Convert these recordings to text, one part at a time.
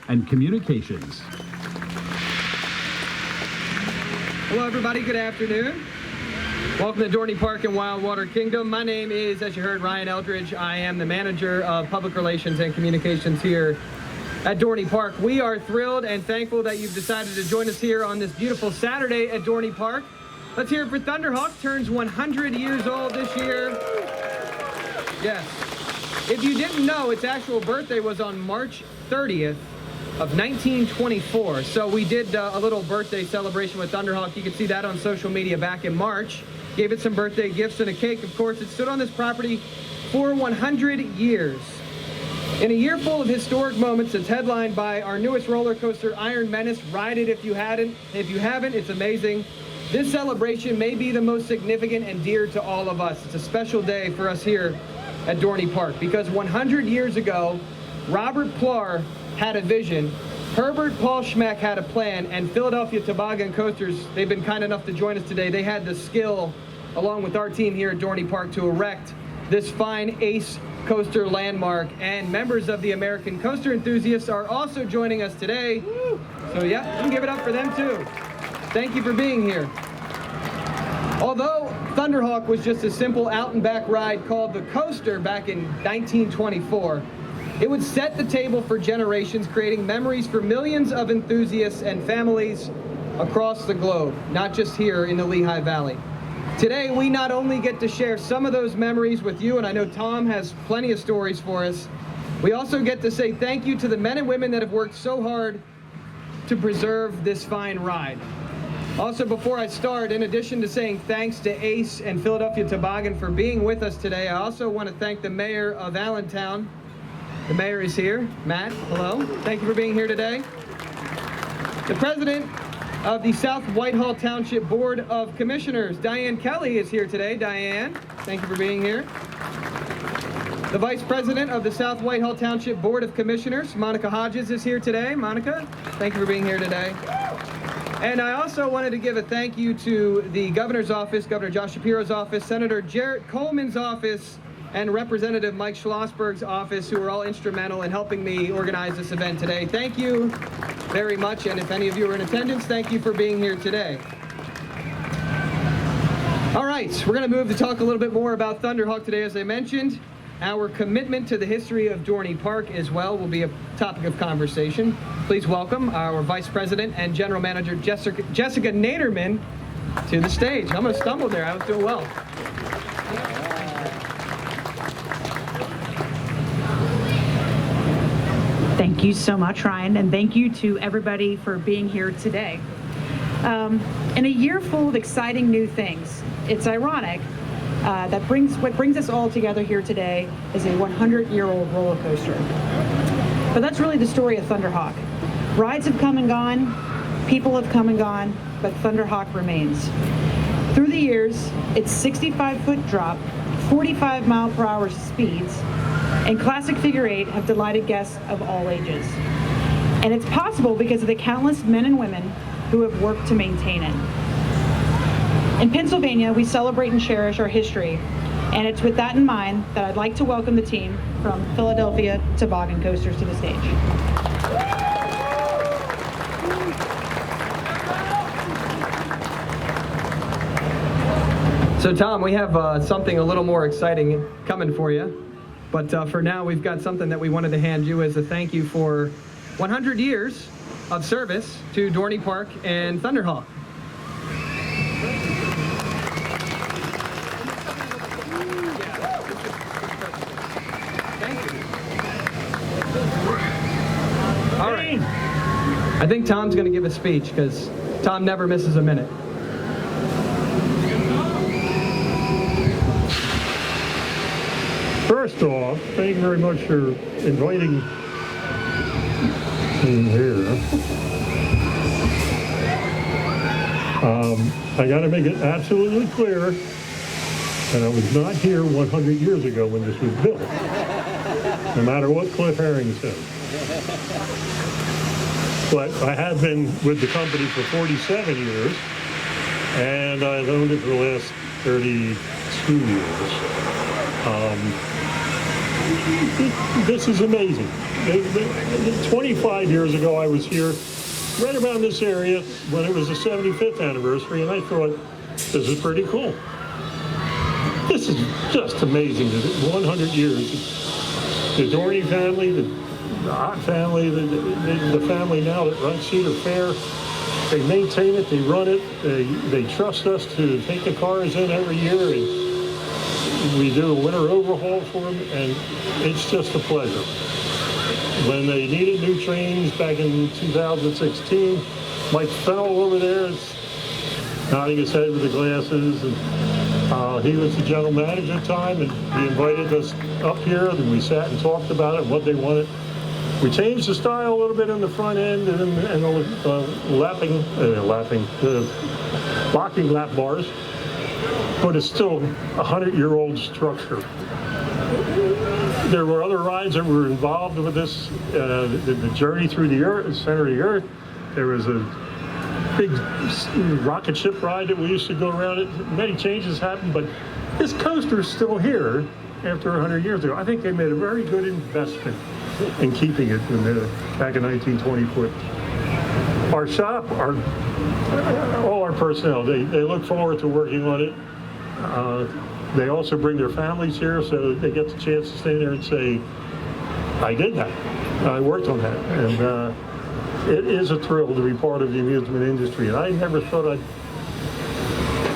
and Communications. Hello everybody, good afternoon. Welcome to Dorney Park and Wildwater Kingdom. My name is, as you heard, Ryan Eldridge. I am the manager of Public Relations and Communications here at Dorney Park. We are thrilled and thankful that you've decided to join us here on this beautiful Saturday at Dorney Park. Let's hear it for Thunderhawk, turns 100 years old this year. Yes. If you didn't know, its actual birthday was on March 30th of 1924. So we did a little birthday celebration with Thunderhawk. You can see that on social media back in March. Gave it some birthday gifts and a cake, of course. It stood on this property for 100 years. In a year full of historic moments, it's headlined by our newest roller coaster, Iron Menace. Ride it if you haven't. If you haven't, it's amazing. This celebration may be the most significant and dear to all of us. It's a special day for us here at Dorney Park because 100 years ago, Robert Plar had a vision, Herbert Paul Schmeck had a plan, and Philadelphia Toboggan Coasters, they've been kind enough to join us today. They had the skill, along with our team here at Dorney Park, to erect this fine ace coaster landmark, and members of the American Coaster Enthusiasts are also joining us today. So yeah, you can give it up for them too. Thank you for being here. Although Thunderhawk was just a simple out and back ride called the Coaster back in 1924, it would set the table for generations, creating memories for millions of enthusiasts and families across the globe, not just here in the Lehigh Valley. Today, we not only get to share some of those memories with you, and I know Tom has plenty of stories for us, we also get to say thank you to the men and women that have worked so hard to preserve this fine ride. Also, before I start, in addition to saying thanks to Ace and Philadelphia Toboggan for being with us today, I also want to thank the mayor of Allentown. The mayor is here. Matt, hello. Thank you for being here today. The president of the South Whitehall Township Board of Commissioners, Diane Kelly, is here today. Diane, thank you for being here. The vice president of the South Whitehall Township Board of Commissioners, Monica Hodges, is here today. Monica, thank you for being here today. And I also wanted to give a thank you to the governor's office, Governor Josh Shapiro's office, Senator Jarrett Coleman's office, and Representative Mike Schlossberg's office, who are all instrumental in helping me organize this event today. Thank you very much, and if any of you are in attendance, thank you for being here today. All right, we're going to move to talk a little bit more about Thunderhawk today. As I mentioned, our commitment to the history of Dorney Park as well will be a topic of conversation. Please welcome our Vice President and General Manager, Jessica Naderman, to the stage. I'm going to stumble there. I was doing well. Thank you so much, Ryan, and thank you to everybody for being here today. In a year full of exciting new things, it's ironic that what brings us all together here today is a 100-year-old roller coaster. But that's really the story of Thunderhawk. Rides have come and gone, people have come and gone, but Thunderhawk remains. Through the years, its 65-foot drop, 45-mile-per-hour speeds, and classic figure eight have delighted guests of all ages. And it's possible because of the countless men and women who have worked to maintain it. In Pennsylvania, we celebrate and cherish our history, and it's with that in mind that I'd like to welcome the team from Philadelphia Toboggan Coasters to the stage. So Tom, we have something a little more exciting coming for you. But for now, we've got something that we wanted to hand you as a thank you for 100 years of service to Dorney Park and Thunderhawk. All right. I think Tom's going to give a speech because Tom never misses a minute. First off, thank you very much for inviting me here. I got to make it absolutely clear that I was not here 100 years ago when this was built, no matter what Cliff Herring said. But I have been with the company for 47 years, and I've owned it for the last 32 years. This is amazing. 25 years ago, I was here right around this area when it was the 75th anniversary, and I thought, this is pretty cool. This is just amazing. 100 years. The Dorney family, the Ott family, the family now that runs Cedar Fair, they maintain it, they run it, they trust us to take the cars in every year, and we do a winter overhaul for them, and it's just a pleasure. When they needed new trains back in 2016, Mike Fennell over there is nodding his head with the glasses, and he was the general manager at the time, and he invited us up here, and we sat and talked about it, what they wanted. We changed the style a little bit in the front end and the locking lap bars, but it's still a 100-year-old structure. There were other rides that were involved with this, the journey through the earth, center of the earth. There was a big rocket ship ride that we used to go around it. Many changes happened, but this coaster is still here after 100 years ago. I think they made a very good investment in keeping it back in 1924. Our shop, all our personnel, they look forward to working on it. They also bring their families here, so they get the chance to stand there and say, I did that. I worked on that. And it is a thrill to be part of the amusement industry. And I never thought I'd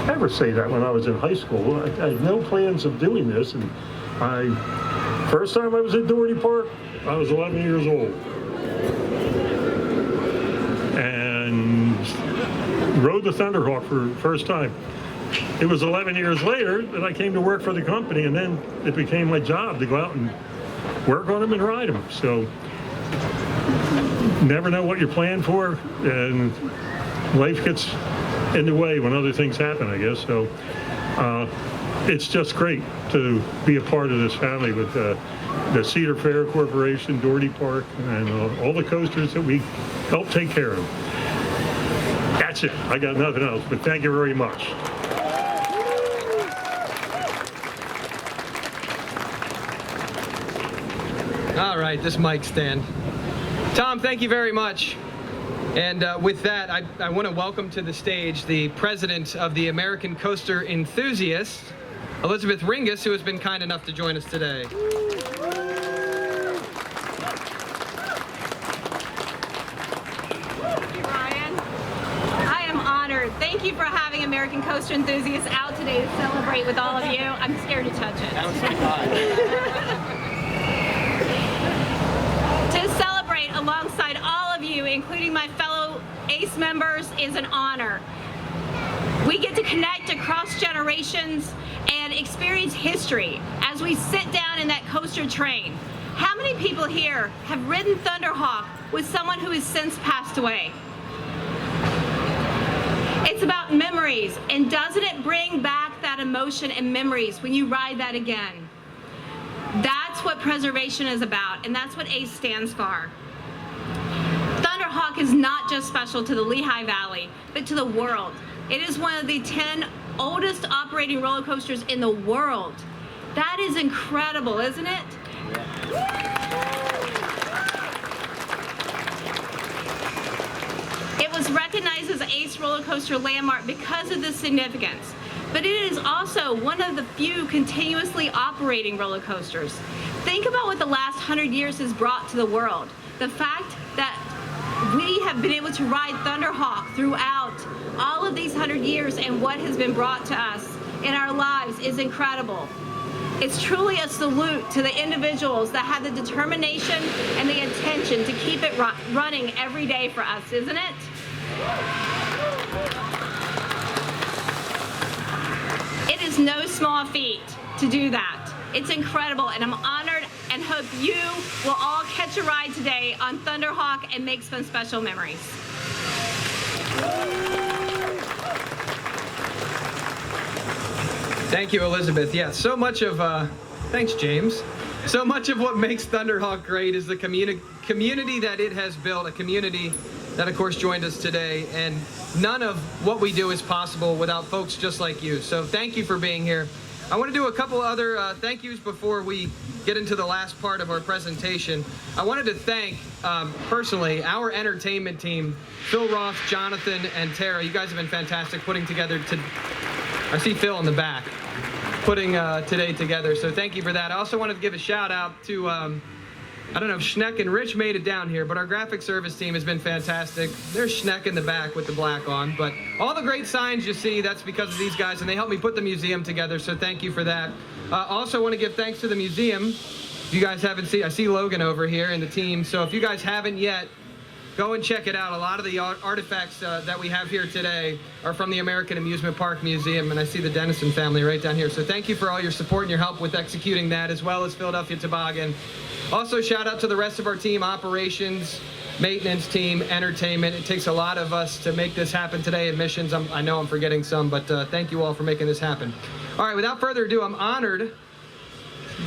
ever say that when I was in high school. I had no plans of doing this. And first time I was at Dorney Park, I was 11 years old. And rode the Thunderhawk for the first time. It was 11 years later that I came to work for the company, and then it became my job to go out and work on them and ride them. So never know what you're planning for, and life gets in the way when other things happen, I guess. So it's just great to be a part of this family with the Cedar Fair Corporation, Dorney Park, and all the coasters that we help take care of. That's it. I got nothing else, but thank you very much. All right, this mic stand. Tom, thank you very much. And with that, I want to welcome to the stage the president of the American Coaster Enthusiasts, Elizabeth Ringus, who has been kind enough to join us today. Ryan, I am honored. Thank you for having American Coaster Enthusiasts out today to celebrate with all of you. I'm scared to touch it. That was so fun. To celebrate alongside all of you, including my fellow ACE members, is an honor. We get to connect across generations and experience history as we sit down in that coaster train. How many people here have ridden Thunderhawk with someone who has since passed away? It's about memories, and doesn't it bring back that emotion and memories when you ride that again? That's what preservation is about, and that's what ACE stands for. Thunderhawk is not just special to the Lehigh Valley, but to the world. It is one of the 10 oldest operating roller coasters in the world. That is incredible, isn't it? It was recognized as an ACE roller coaster landmark because of this significance. But it is also one of the few continuously operating roller coasters. Think about what the last 100 years has brought to the world. The fact that we have been able to ride Thunderhawk throughout all of these 100 years and what has been brought to us in our lives is incredible. It's truly a salute to the individuals that have the determination and the intention to keep it running every day for us, isn't it? It is no small feat to do that. It's incredible, and I'm honored and hope you will all catch a ride today on Thunderhawk and make some special memories. Thank you, Elizabeth. Yeah, so much of, thanks, James. So much of what makes Thunderhawk great is the community that it has built, a community that, of course, joined us today. And none of what we do is possible without folks just like you. So thank you for being here. I want to do a couple other thank yous before we get into the last part of our presentation. I wanted to thank, personally, our entertainment team, Phil Roth, Jonathan, and Tara. You guys have been fantastic putting together, I see Phil in the back, putting today together, so thank you for that. I also wanted to give a shout out to, I don't know if Schneck and Rich made it down here, but our graphic service team has been fantastic. There's Schneck in the back with the black on, but all the great signs you see, that's because of these guys, and they helped me put the museum together, so thank you for that. Also want to give thanks to the museum. If you guys haven't seen, I see Logan over here in the team, so if you guys haven't yet, go and check it out. A lot of the artifacts that we have here today are from the American Amusement Park Museum, and I see the Dennison family right down here. So thank you for all your support and your help with executing that, as well as Philadelphia Toboggan. Also, shout out to the rest of our team, operations, maintenance team, entertainment. It takes a lot of us to make this happen today. Admissions, I know I'm forgetting some, but thank you all for making this happen. All right, without further ado, I'm honored.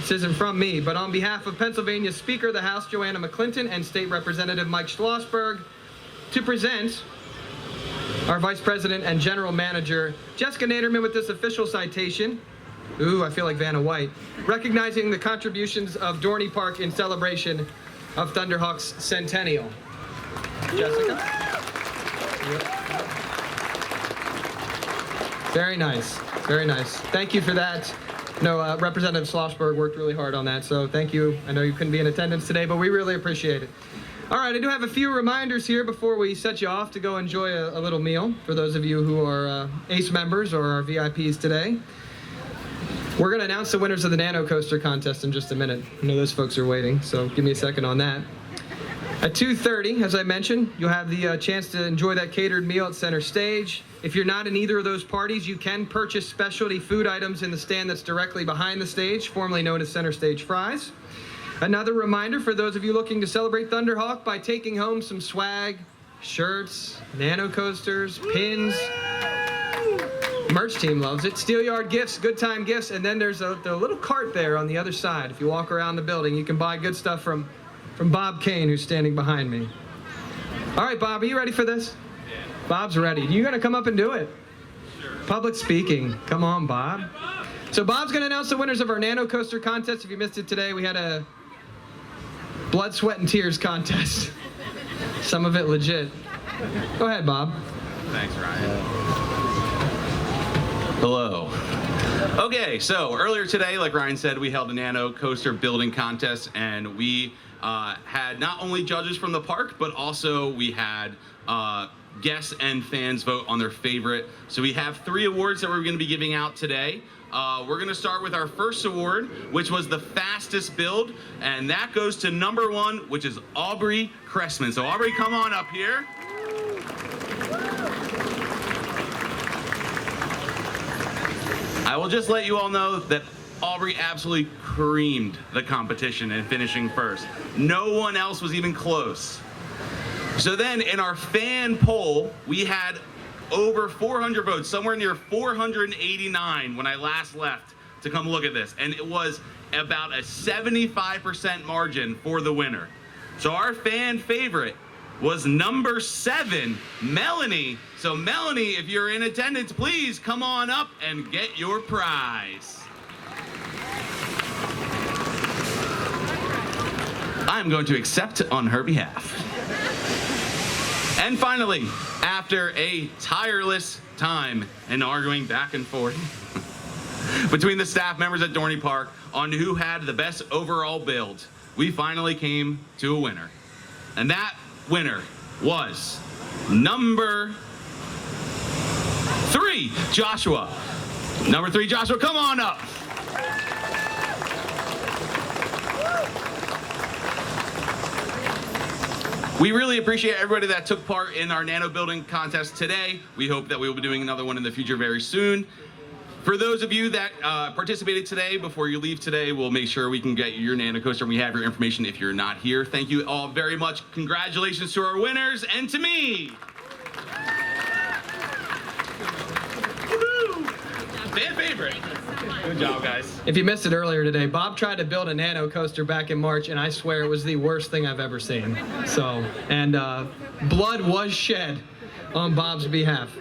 This isn't from me, but on behalf of Pennsylvania Speaker of the House, Joanna McClinton, and State Representative Mike Schlossberg, to present our Vice President and General Manager, Jessica Naderman, with this official citation. Ooh, I feel like Vanna White. Recognizing the contributions of Dorney Park in celebration of Thunderhawk's centennial. Jessica? Yep. Very nice, very nice. Thank you for that. No, Representative Schlossberg worked really hard on that, so thank you. I know you couldn't be in attendance today, but we really appreciate it. All right, I do have a few reminders here before we set you off to go enjoy a little meal, for those of you who are ACE members or our VIPs today. We're going to announce the winners of the Nano Coaster contest in just a minute. I know those folks are waiting, so give me a second on that. At 2:30, as I mentioned, you'll have the chance to enjoy that catered meal at center stage. If you're not in either of those parties, you can purchase specialty food items in the stand that's directly behind the stage, formerly known as Center Stage Fries. Another reminder for those of you looking to celebrate Thunderhawk by taking home some swag, shirts, Nano Coasters, pins. Merch team loves it. Steelyard gifts, good time gifts, and then there's the little cart there on the other side. If you walk around the building, you can buy good stuff from Bob Kane, who's standing behind me. All right, Bob, are you ready for this? Yeah. Bob's ready. You gonna come up and do it? Sure. Public speaking. Come on, Bob. So Bob's gonna announce the winners of our Nano Coaster contest. If you missed it today, we had a blood, sweat, and tears contest. Some of it legit. Go ahead, Bob. Thanks, Ryan. Hello. Okay, so earlier today, like Ryan said, we held a Nano Coaster building contest, and we had not only judges from the park, but also we had guests and fans vote on their favorite. So we have 3 awards that we're going to be giving out today. We're going to start with our first award, which was the fastest build, and that goes to number 1, which is Aubrey Cressman. So Aubrey, come on up here. I will just let you all know that Aubrey absolutely creamed the competition in finishing first. No one else was even close. So then in our fan poll, we had over 400 votes, somewhere near 489 when I last left to come look at this. And it was about a 75% margin for the winner. So our fan favorite was number 7, Melanie. So Melanie, if you're in attendance, please come on up and get your prize. I'm going to accept on her behalf. And finally, after a tireless time and arguing back and forth between the staff members at Dorney Park on who had the best overall build, we finally came to a winner. And that winner was number 3, Joshua. Number 3, Joshua, come on up. We really appreciate everybody that took part in our Nano building contest today. We hope that we will be doing another one in the future very soon. For those of you that participated today, before you leave today, we'll make sure we can get you your Nano Coaster and we have your information if you're not here. Thank you all very much. Congratulations to our winners and to me. Woo-hoo! Fan favorite. Good job, guys. If you missed it earlier today, Bob tried to build a Nano Coaster back in March, and I swear it was the worst thing I've ever seen. So, and blood was shed on Bob's behalf.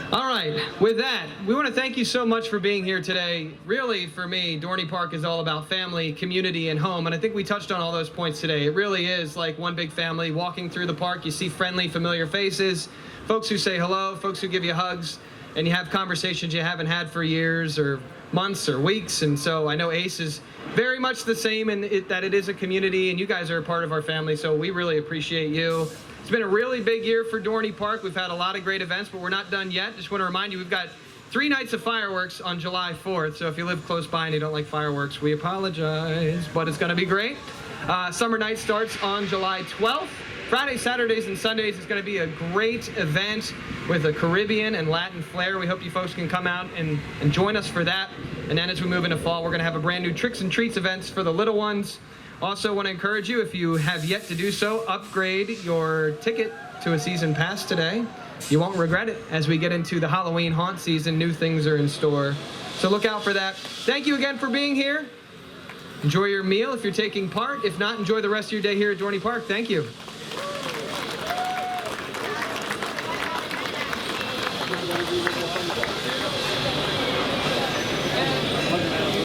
All right, with that, we want to thank you so much for being here today. Really, for me, Dorney Park is all about family, community, and home, and I think we touched on all those points today. It really is like one big family. Walking through the park, you see friendly, familiar faces, folks who say hello, folks who give you hugs, and you have conversations you haven't had for years or months or weeks. And so I know ACE is very much the same in that it is a community, and you guys are a part of our family, so we really appreciate you. It's been a really big year for Dorney Park. We've had a lot of great events, but we're not done yet. Just want to remind you, we've got 3 nights of fireworks on July 4th, so if you live close by and you don't like fireworks, we apologize, but it's going to be great. Summer Night starts on July 12th. Fridays, Saturdays, and Sundays is going to be a great event with a Caribbean and Latin flair. We hope you folks can come out and join us for that. And then as we move into fall, we're going to have a brand new Tricks and Treats events for the little ones. Also want to encourage you, if you have yet to do so, upgrade your ticket to a season pass today. You won't regret it. As we get into the Halloween haunt season, new things are in store. So look out for that. Thank you again for being here. Enjoy your meal if you're taking part. If not, enjoy the rest of your day here at Dorney Park. Thank you.